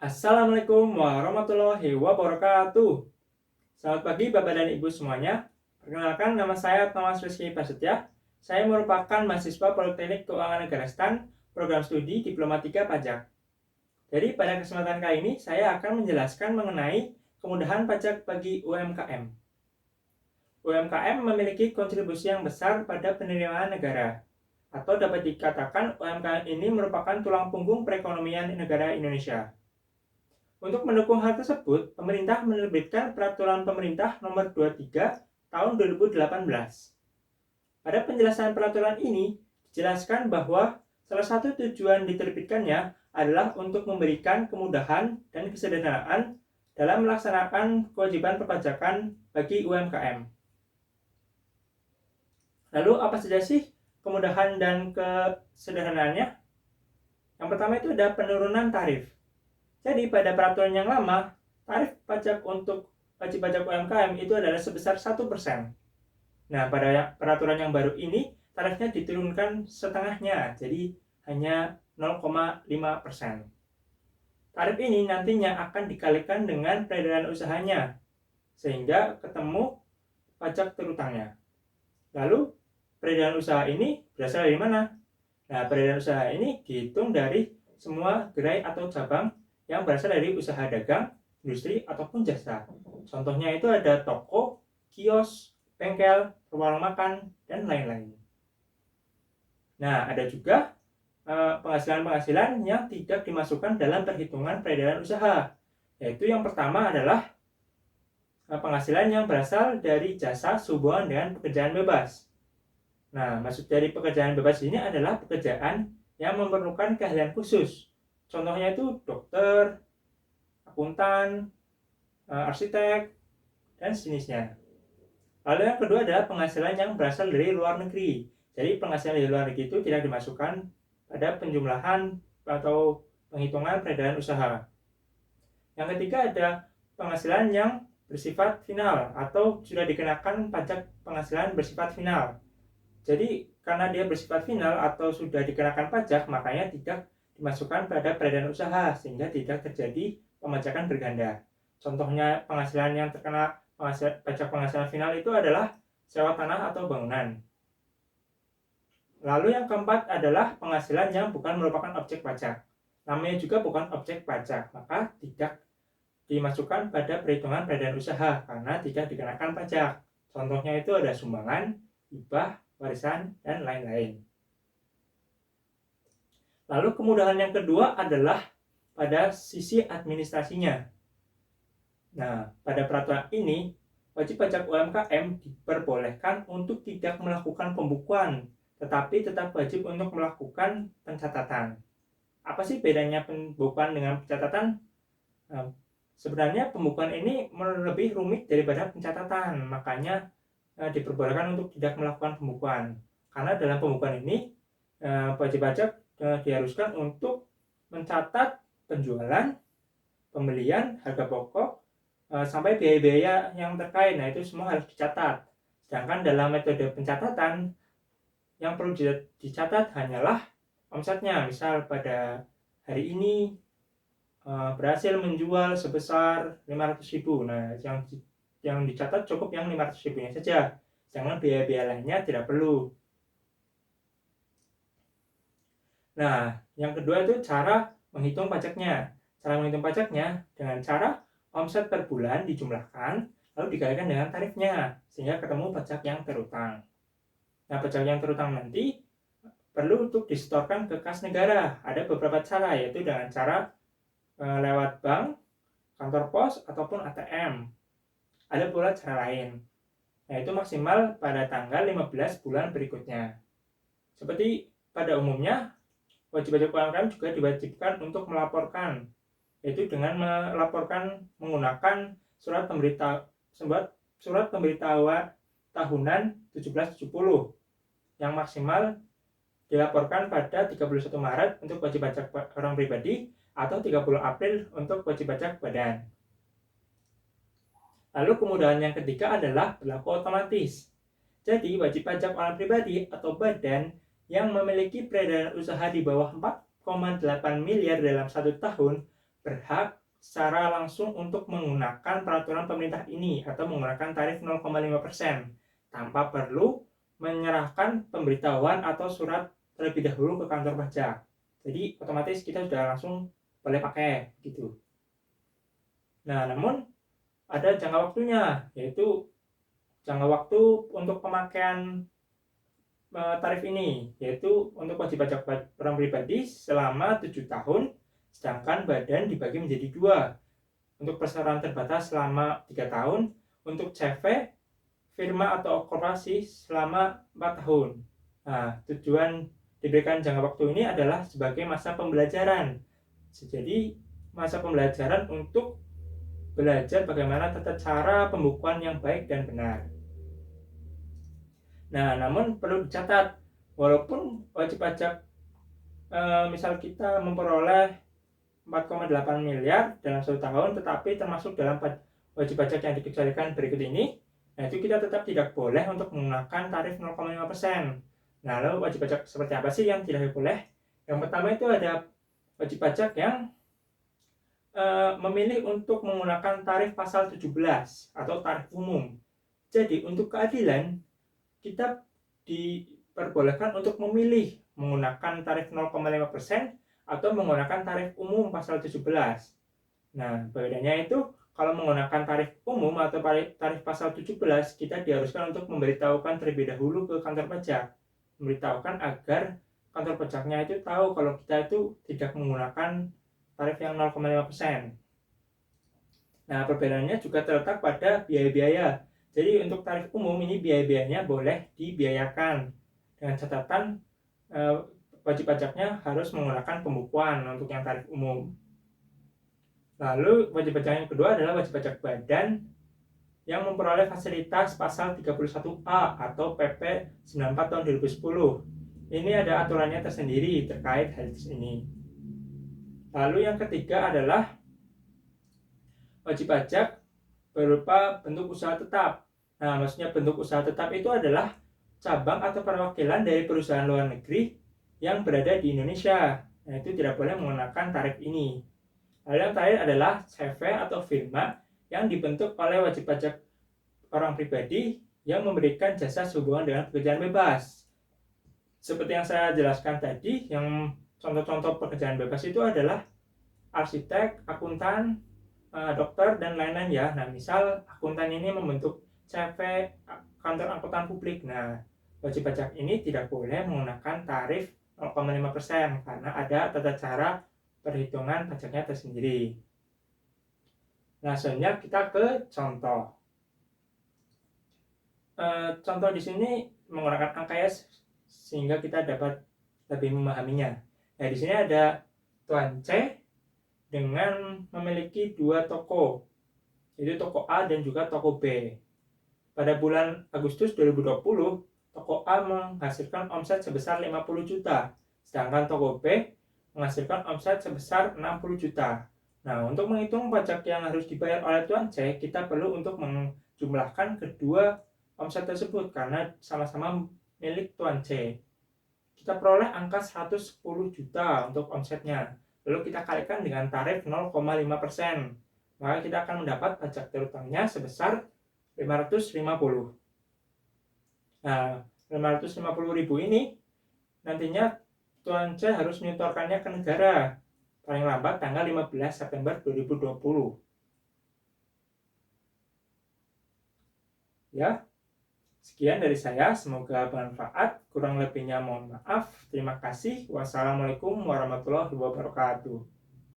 Assalamualaikum warahmatullahi wabarakatuh. Selamat pagi Bapak dan Ibu semuanya. Perkenalkan, nama saya Thomas Rizky Prasetya. Saya merupakan mahasiswa Politeknik Keuangan Negara STAN, program studi Diplomatika Pajak. Jadi pada kesempatan kali ini saya akan menjelaskan mengenai kemudahan pajak bagi UMKM. UMKM memiliki kontribusi yang besar pada penerimaan negara. Atau dapat dikatakan UMKM ini merupakan tulang punggung perekonomian negara Indonesia. Untuk mendukung hal tersebut, pemerintah menerbitkan Peraturan Pemerintah Nomor 23 Tahun 2018. Pada penjelasan peraturan ini, dijelaskan bahwa salah satu tujuan diterbitkannya adalah untuk memberikan kemudahan dan kesederhanaan dalam melaksanakan kewajiban perpajakan bagi UMKM. Lalu apa saja sih kemudahan dan kesederhanaannya? Yang pertama itu ada penurunan tarif. Jadi pada peraturan yang lama, tarif pajak untuk wajib pajak UMKM itu adalah sebesar 1%. Nah, pada peraturan yang baru ini, tarifnya diturunkan setengahnya, jadi hanya 0,5%. Tarif ini nantinya akan dikalikan dengan peredaran usahanya, sehingga ketemu pajak terutangnya. Lalu, peredaran usaha ini berasal dari mana? Nah, peredaran usaha ini dihitung dari semua gerai atau cabang yang berasal dari usaha dagang, industri, ataupun jasa. Contohnya itu ada toko, kios, bengkel, warung makan, dan lain-lain. Nah, ada juga penghasilan-penghasilan yang tidak dimasukkan dalam perhitungan peredaran usaha. Yaitu yang pertama adalah penghasilan yang berasal dari jasa sehubungan dengan pekerjaan bebas. Nah, maksud dari pekerjaan bebas ini adalah pekerjaan yang memerlukan keahlian khusus. Contohnya itu dokter, akuntan, arsitek, dan sejenisnya. Lalu yang kedua adalah penghasilan yang berasal dari luar negeri. Jadi penghasilan dari luar negeri itu tidak dimasukkan pada penjumlahan atau penghitungan peredaran usaha. Yang ketiga ada penghasilan yang bersifat final atau sudah dikenakan pajak penghasilan bersifat final. Jadi karena dia bersifat final atau sudah dikenakan pajak, makanya tidak dimasukkan pada peredaran usaha sehingga tidak terjadi pemajakan berganda. Contohnya penghasilan yang terkena pajak penghasilan final itu adalah sewa tanah atau bangunan. Lalu yang keempat adalah penghasilan yang bukan merupakan objek pajak. Namanya juga bukan objek pajak, maka tidak dimasukkan pada perhitungan peredaran usaha karena tidak dikenakan pajak. Contohnya itu ada sumbangan, hibah, warisan, dan lain-lain. Lalu kemudahan yang kedua adalah pada sisi administrasinya. Nah, pada peraturan ini, wajib pajak UMKM diperbolehkan untuk tidak melakukan pembukuan, tetapi tetap wajib untuk melakukan pencatatan. Apa sih bedanya pembukuan dengan pencatatan? Nah, sebenarnya pembukuan ini lebih rumit daripada pencatatan, makanya diperbolehkan untuk tidak melakukan pembukuan. Karena dalam pembukuan ini, wajib pajak diharuskan untuk mencatat penjualan, pembelian, harga pokok, sampai biaya-biaya yang terkait. Nah, itu semua harus dicatat. Sedangkan dalam metode pencatatan, yang perlu dicatat hanyalah omsetnya. Misal pada hari ini berhasil menjual sebesar 500.000. Nah, yang dicatat cukup yang 500.000-nya saja. Jangan biaya-biaya lainnya tidak perlu. Nah, yang kedua itu cara menghitung pajaknya. Cara menghitung pajaknya dengan cara omset per bulan dijumlahkan, lalu dikalikan dengan tarifnya, sehingga ketemu pajak yang terutang. Nah, pajak yang terutang nanti perlu untuk disetorkan ke kas negara. Ada beberapa cara, yaitu dengan cara lewat bank, kantor pos, ataupun ATM. Ada pula cara lain, yaitu maksimal pada tanggal 15 bulan berikutnya. Seperti pada umumnya, wajib pajak UMKM juga diwajibkan untuk melaporkan, yaitu dengan melaporkan menggunakan surat pemberitahuan tahunan 1770 yang maksimal dilaporkan pada 31 Maret untuk wajib pajak orang pribadi atau 30 April untuk wajib pajak badan. Lalu kemudahan yang ketiga adalah berlaku otomatis. Jadi wajib pajak orang pribadi atau badan yang memiliki peredaran usaha di bawah 4,8 miliar dalam 1 tahun berhak secara langsung untuk menggunakan peraturan pemerintah ini atau menggunakan tarif 0,5% tanpa perlu menyerahkan pemberitahuan atau surat terlebih dahulu ke kantor pajak. Jadi otomatis kita sudah langsung boleh pakai gitu. Nah, namun ada jangka waktunya, yaitu jangka waktu untuk pemakaian tarif ini, yaitu untuk wajib pajak orang pribadi selama 7 tahun, sedangkan badan dibagi menjadi 2. Untuk perseroan terbatas selama 3 tahun, untuk CV, firma atau korporasi selama 4 tahun. Nah, tujuan diberikan jangka waktu ini adalah sebagai masa pembelajaran. Jadi, masa pembelajaran untuk belajar bagaimana tata cara pembukuan yang baik dan benar. Nah, namun perlu dicatat, walaupun wajib pajak misal kita memperoleh 4,8 miliar dalam 1 tahun, tetapi termasuk dalam wajib pajak yang dikecualikan berikut ini, nah itu kita tetap tidak boleh untuk menggunakan tarif 0,5%. Nah, lalu wajib pajak seperti apa sih yang tidak boleh? Yang pertama itu ada wajib pajak yang memilih untuk menggunakan tarif pasal 17 atau tarif umum. Jadi untuk keadilan, kita diperbolehkan untuk memilih menggunakan tarif 0,5% atau menggunakan tarif umum pasal 17. Nah, bedanya itu kalau menggunakan tarif umum atau tarif pasal 17, kita diharuskan untuk memberitahukan terlebih dahulu ke kantor pajak. Memberitahukan agar kantor pajaknya itu tahu kalau kita itu tidak menggunakan tarif yang 0,5%. Nah, perbedaannya juga terletak pada biaya-biaya. Jadi untuk tarif umum ini biaya-biayanya boleh dibiayakan dengan catatan wajib pajaknya harus menggunakan pembukuan untuk yang tarif umum. Lalu wajib pajak yang kedua adalah wajib pajak badan yang memperoleh fasilitas pasal 31A atau PP 94 tahun 2010. Ini ada aturannya tersendiri terkait hal ini. Lalu yang ketiga adalah wajib pajak berupa bentuk usaha tetap. Nah, maksudnya bentuk usaha tetap itu adalah cabang atau perwakilan dari perusahaan luar negeri yang berada di Indonesia. Nah, itu tidak boleh menggunakan tarif ini. Lalu yang terakhir adalah CV atau firma yang dibentuk oleh wajib pajak orang pribadi yang memberikan jasa sehubungan dengan pekerjaan bebas. Seperti yang saya jelaskan tadi, yang contoh-contoh pekerjaan bebas itu adalah arsitek, akuntan, dokter, dan lain-lain ya. Nah, misal akuntan ini membentuk CV kantor akuntan publik. Nah, wajib pajak ini tidak boleh menggunakan tarif 0,5% karena ada tata cara perhitungan pajaknya tersendiri. Nah, selanjutnya kita ke contoh. Contoh di sini menggunakan angka ya sehingga kita dapat lebih memahaminya. Nah, di sini ada Tuan C dengan memiliki 2 toko, yaitu toko A dan juga toko B. Pada bulan Agustus 2020, toko A menghasilkan omset sebesar 50 juta, sedangkan toko B menghasilkan omset sebesar 60 juta. Nah, untuk menghitung pajak yang harus dibayar oleh Tuan C, kita perlu untuk menjumlahkan kedua omset tersebut karena sama-sama milik Tuan C. Kita peroleh angka 110 juta untuk omsetnya. Lalu kita kalikan dengan tarif 0,5%. Maka kita akan mendapat pajak terutangnya sebesar 550. Nah, 550.000 ini nantinya Tuan C harus menyetorkannya ke negara paling lambat tanggal 15 September 2020. Ya, sekian dari saya, semoga bermanfaat. Kurang lebihnya mohon maaf. Terima kasih. Wassalamualaikum warahmatullahi wabarakatuh.